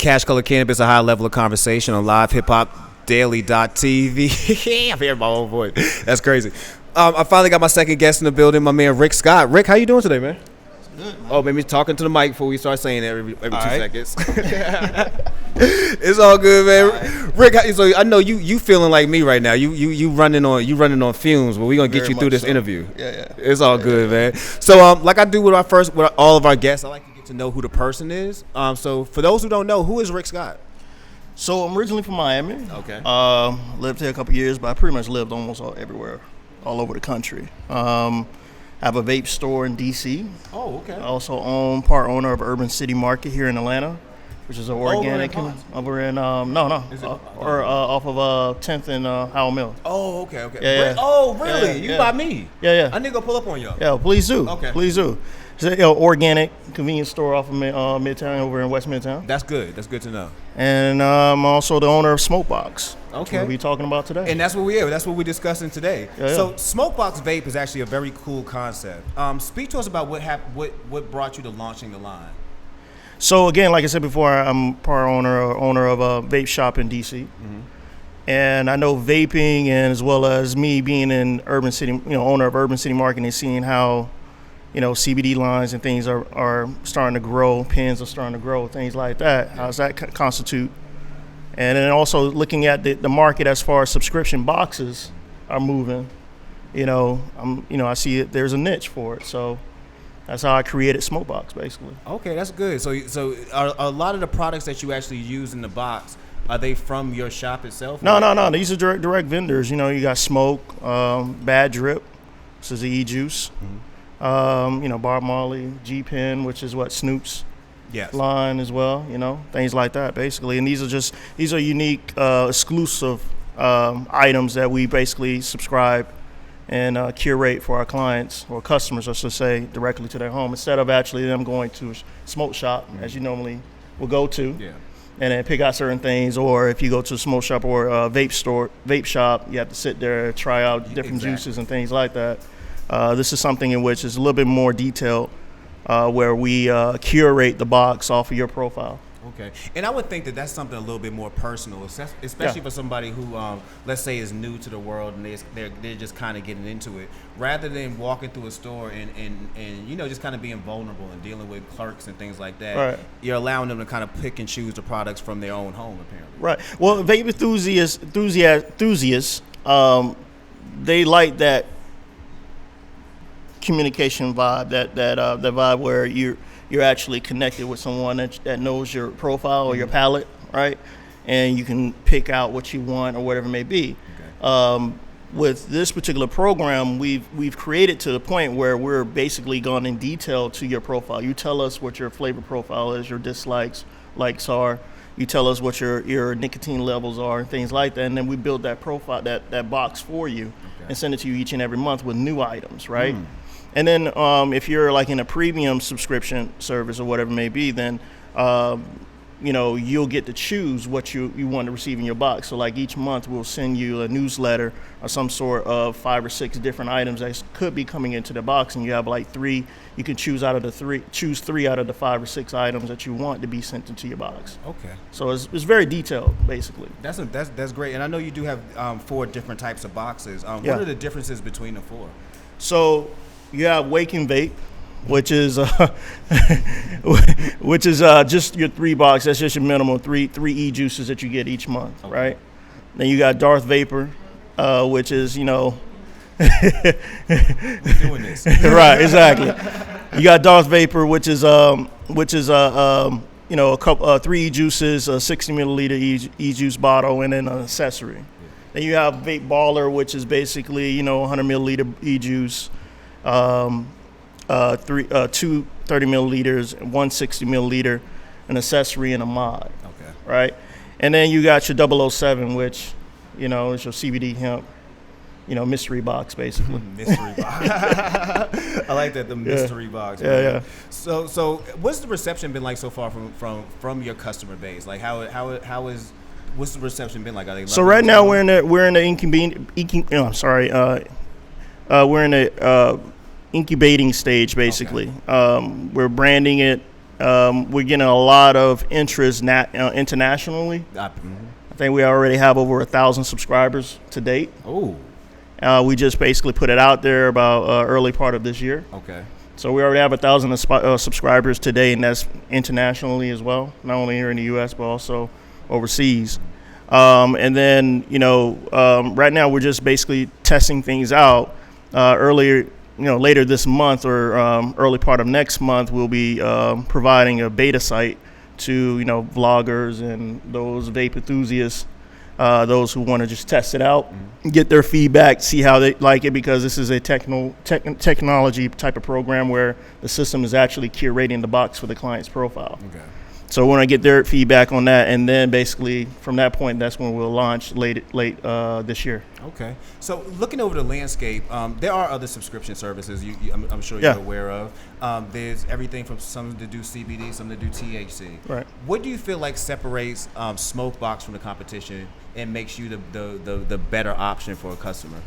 Cash Color Cannabis, a high level of conversation on LivehiphopDaily.tv. I'm hearing my own voice. That's crazy. I finally got my second guest in the building, my man Rick Scott. Rick, how you doing today, man? Good, man. Oh, maybe talking to the mic before we start saying it every 2 right. seconds. It's all good, man. Right. Rick, so I know you feeling like me right now. You running on fumes, but we're gonna get you through this interview. Yeah. It's all good, man. So like I do with all of our guests, I like to get to know who the person is. So for those who don't know, who is Rick Scott? So I'm originally from Miami. Okay. Lived here a couple years, but I pretty much lived almost everywhere, all over the country. I have a vape store in D.C. Oh, okay. I also part owner of Urban City Market here in Atlanta, which is an organic over in off of 10th and Howell Mill. Oh, okay. Yeah. Oh, really? You by me? Yeah. I need to go pull up on y'all. Yeah, please do. Okay. Please do. It's an organic convenience store off of Midtown over in West Midtown. That's good. That's good to know. And I'm also the owner of Smokebox. Okay. We'll be talking about today. And that's what we're discussing today. Yeah. So Smokebox Vape is actually a very cool concept. Speak to us about what brought you to launching the line. So again, like I said before, I'm part owner of a vape shop in DC. Mm-hmm. And I know vaping, and as well as me being in Urban City, owner of Urban City Market, and seeing how CBD lines and things are starting to grow, pens are starting to grow, things like that. How does that constitute? And then also looking at the market as far as subscription boxes are moving, I see there's a niche for it. So that's how I created Smokebox, basically. Okay, that's good. So are a lot of the products that you actually use in the box, are they from your shop itself? No. These are direct vendors. You got Smoke, Bad Drip, this is the E-Juice. Mm-hmm. Bob Marley, G-Pen, which is what Snoop's line as well, things like that, basically. And these are unique, exclusive items that we basically subscribe and curate for our clients or customers, I should say, directly to their home, instead of actually them going to a smoke shop, as you normally will go to, and then pick out certain things. Or if you go to a smoke shop or a vape shop, you have to sit there, try out different juices and things like that. This is something in which is a little bit more detailed, where we curate the box off of your profile. Okay, and I would think that that's something a little bit more personal, especially for somebody who, let's say, is new to the world and they're just kind of getting into it, rather than walking through a store and just kind of being vulnerable and dealing with clerks and things like that. Right. You're allowing them to kind of pick and choose the products from their own home, apparently. Right. Well, vape enthusiasts, they like that communication vibe, that vibe where you're actually connected with someone that knows your profile or your palate, right? And you can pick out what you want or whatever it may be. Okay. With this particular program, we've created to the point where we're basically gone in detail to your profile. You tell us what your flavor profile is, your likes are. You tell us what your nicotine levels are and things like that, and then we build that profile, that box for you, and send it to you each and every month with new items, right? And then if you're like in a premium subscription service or whatever it may be, then you'll get to choose what you want to receive in your box. So like each month we'll send you a newsletter or some sort of 5 or 6 different items that could be coming into the box, and you have like 3. You can choose 3 out of the 5 or 6 items that you want to be sent into your box. Okay. So it's very detailed, basically. That's great. And I know you do have 4 different types of boxes. What are the differences between the 4? So you have Wake and Vape, which is just your 3 box. That's just your minimum 3 E-juices that you get each month, right? Then you got Darth Vapor, which is we're doing this. Right, exactly. You got Darth Vapor, which is a couple 3 E-juices, a 60 milliliter E-juice bottle, and then an accessory. Then you have Vape Baller, which is basically 100 milliliter E-juice. 2 30 milliliters, 1 60 milliliter, an accessory, and a mod. Okay. Right? And then you got your 007, which, is your CBD hemp, mystery box, basically. Mystery box. I like that, the mystery box. Yeah. So what's the reception been like so far from your customer base? Like what's the reception been like? Are they so right now we're in the incubating stage, basically. Okay. We're branding it we're getting a lot of interest internationally. I think we already have over 1,000 subscribers to date. Oh. We just basically put it out there about early part of this year. Okay. So we already have 1,000 subscribers today, and that's internationally as well, not only here in the U.S. but also overseas. And then, right now we're just basically testing things out. Later this month or early part of next month, we'll be providing a beta site to vloggers and those vape enthusiasts. Those who want to just test it out, get their feedback, see how they like it, because this is a technology type of program where the system is actually curating the box for the client's profile. Okay. So we want to get their feedback on that, and then basically from that point, that's when we'll launch late this year. Okay. So looking over the landscape, there are other subscription services I'm sure you're aware of. There's everything from some to do CBD, some to do THC. Right. What do you feel like separates Smokebox from the competition and makes you the better option for a customer?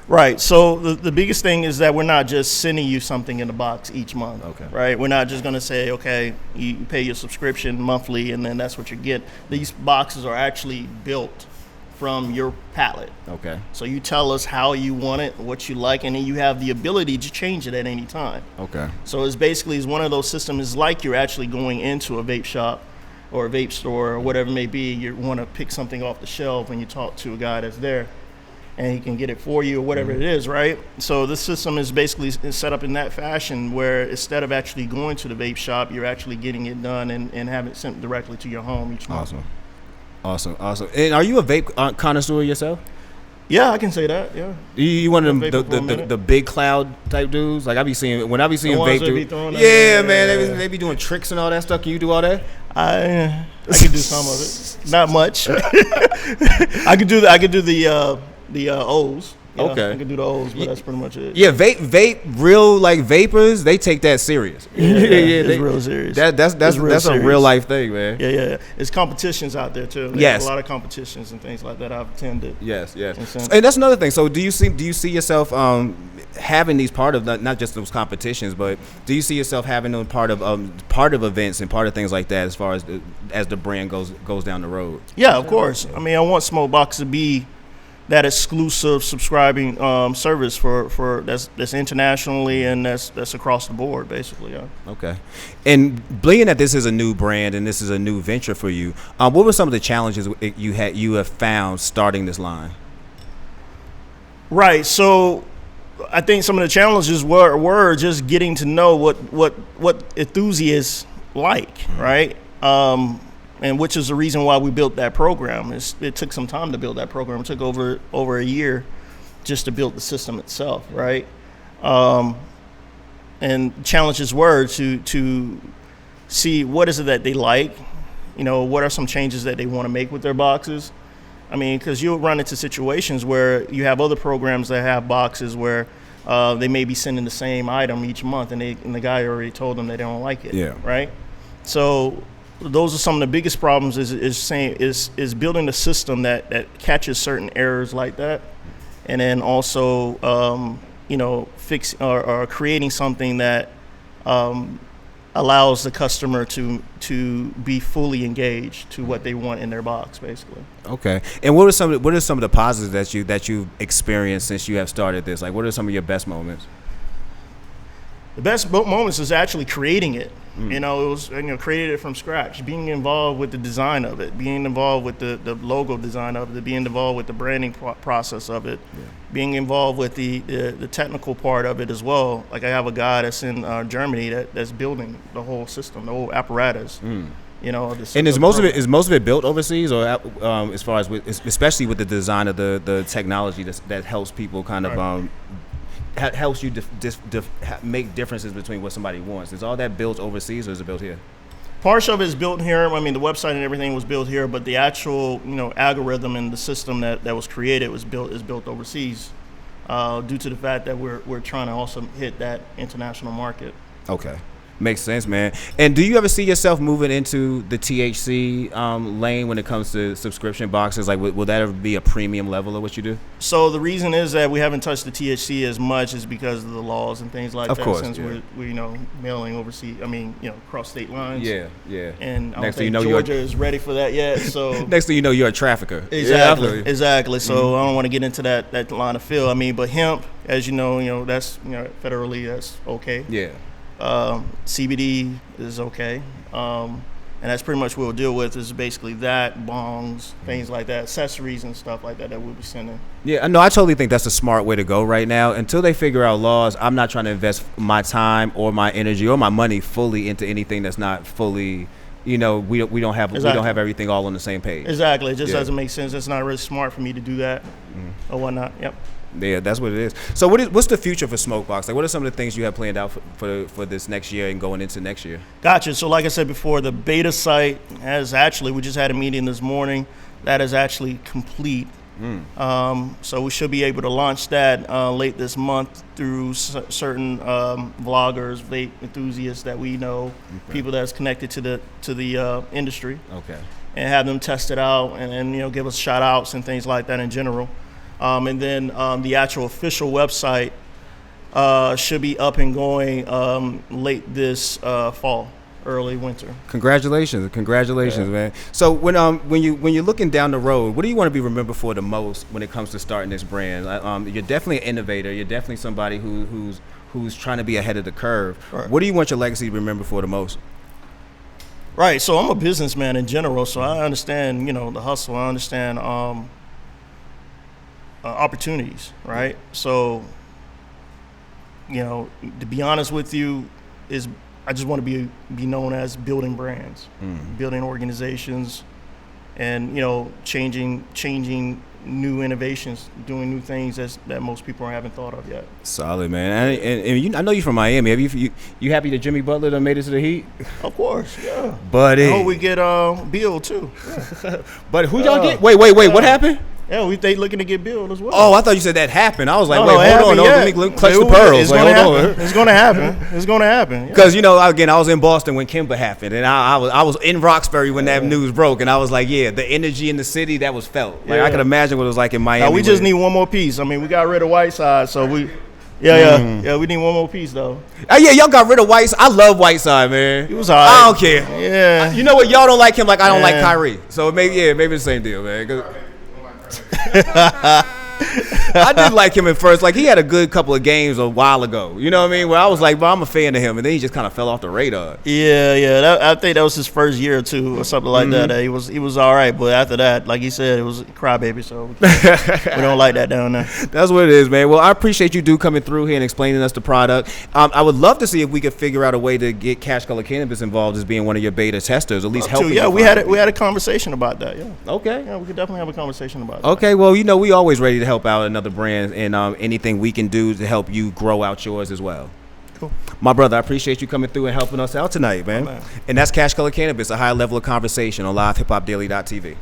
Right. So the biggest thing is that we're not just sending you something in the box each month. Okay. Right. We're not just going to say, okay, you pay your subscription monthly and then that's what you get. These boxes are actually built from your palette. Okay. So you tell us how you want it, what you like, and then you have the ability to change it at any time. Okay. So it's basically one of those systems like you're actually going into a vape shop or a vape store or whatever it may be. You want to pick something off the shelf and you talk to a guy that's there, and he can get it for you or whatever it is, right? So this system is basically set up in that fashion where instead of actually going to the vape shop, you're actually getting it done and have it sent directly to your home each month. Awesome. And are you a vape connoisseur yourself? Yeah, I can say that. Yeah. You one of them the big cloud type dudes? Like I be seeing vape dudes. Man, they be doing tricks and all that stuff. Can you do all that? I can do some of it. Not much. I could do the O's. Okay. I can do the O's, but that's pretty much it. Yeah, vape, real like vapors, they take that serious. It's real serious. That's a real life thing, man. Yeah. There's competitions out there too. There's a lot of competitions and things like that I've attended. Yes. And that's another thing. So do you see yourself having these part of not just those competitions, but do you see yourself having them part of events and part of things like that as far as the brand goes down the road? Yeah, of course. I mean, I want Smokebox to be that exclusive subscribing service for that's internationally and that's across the board, basically. Yeah. Okay. And being that this is a new brand and this is a new venture for you, what were some of the challenges you have found starting this line? Right. So I think some of the challenges were just getting to know what enthusiasts like, right? And which is the reason why we built that program. It took some time to build that program. It took over a year just to build the system itself, right? And challenges were to see what is it that they like, what are some changes that they want to make with their boxes. I mean, because you'll run into situations where you have other programs that have boxes where they may be sending the same item each month, and the guy already told them they don't like it, right? So those are some of the biggest problems is building a system that catches certain errors like that, and then also fix or creating something that allows the customer to be fully engaged to what they want in their box, basically. Okay. And what are some of the positives that you've experienced since you have started this? Like, what are some of your best moments? The best moments is actually creating it. It was created it from scratch, being involved with the design of it, being involved with the logo design of it, being involved with the branding process of it, being involved with the technical part of it as well. Like I have a guy that's in Germany that's building the whole system, the whole apparatus. And is most of it built overseas, or as far as especially with the design of the technology that helps people kind of helps you make differences between what somebody wants? Is all that built overseas, or is it built here? Part of it is built here. I mean, the website and everything was built here, but the actual algorithm and the system that was created is built overseas, due to the fact that we're trying to also hit that international market. Okay. Makes sense, man. And do you ever see yourself moving into the THC lane when it comes to subscription boxes? Like, will that ever be a premium level of what you do? So the reason is that we haven't touched the THC as much is because of the laws and things like Of that. course, Since yeah. we're mailing overseas. I mean, across state lines. Yeah. And I don't Next thing you think know, Georgia is ready for that yet. So Next thing you know, you're a trafficker. exactly. Yeah, So I don't want to get into that line of field. I mean, but hemp, as you know, that's federally that's okay. Yeah. CBD is okay. And that's pretty much what we'll deal with is basically that, bongs, things like that, accessories and stuff like that we'll be sending. Yeah, no, I totally think that's a smart way to go right now. Until they figure out laws, I'm not trying to invest my time or my energy or my money fully into anything that's not fully, we don't have everything all on the same page. Exactly. It just doesn't make sense. It's not really smart for me to do that or whatnot. Yep. Yeah, that's what it is. So what's the future for Smokebox? Like, what are some of the things you have planned out for this next year and going into next year? Gotcha. So like I said before, the beta site we just had a meeting this morning. That is actually complete. So we should be able to launch that late this month through certain vloggers, vape enthusiasts that we know, people that's connected to the industry. Okay. And have them test it out and give us shout outs and things like that in general. And then the actual official website should be up and going late this fall, early winter. Congratulations, man. So when you're looking down the road, what do you want to be remembered for the most when it comes to starting this brand? You're definitely an innovator. You're definitely somebody who's trying to be ahead of the curve. Right. What do you want your legacy to be remembered for the most? Right. So I'm a businessman in general, so I understand the hustle. I understand opportunities, right? So, to be honest with you, I just want to be known as building brands, building organizations, and changing new innovations, doing new things that most people haven't thought of yet. Solid, man. And I know you're from Miami. Have you happy that Jimmy Butler done made it to the Heat? Of course, yeah. But I hope we get Bill too. Yeah. But who y'all get? Wait. What happened? Yeah, they looking to get Bill as well. Oh, I thought you said that happened. I was like, hold on. Let me clutch the pearls. It's going to happen. It's going to happen. Because again, I was in Boston when Kimba happened, and I was in Roxbury when that news broke, and I was like, the energy in the city that was felt. Like I could imagine what it was like in Miami. Now, we just need one more piece. I mean, we got rid of Whiteside, so we. Yeah. We need one more piece though. Oh yeah, y'all got rid of Whiteside. I love Whiteside, man. He was alright. I don't care. Yeah. You know what? Y'all don't like him like I don't like Kyrie. So maybe the same deal, man. I did like him at first. Like, he had a good couple of games a while ago. You know what I mean? Where I was like, bro, I'm a fan of him. And then he just kind of fell off the radar. Yeah. I think that was his first year or two or something like that. He was all right. But after that, like he said, it was a crybaby. So we don't like that down there. That's what it is, man. Well, I appreciate you coming through here and explaining us the product. I would love to see if we could figure out a way to get CashColorCannabis involved as being one of your beta testers, at least helping. Yeah, we had a conversation about that. Yeah. Okay. Yeah, we could definitely have a conversation about that. Okay. Well, we always ready to help out another brand and anything we can do to help you grow out yours as well. Cool. My brother, I appreciate you coming through and helping us out tonight, man. Oh, man. And that's CashColorCannabis, a high level of conversation on LivehiphopDaily.tv.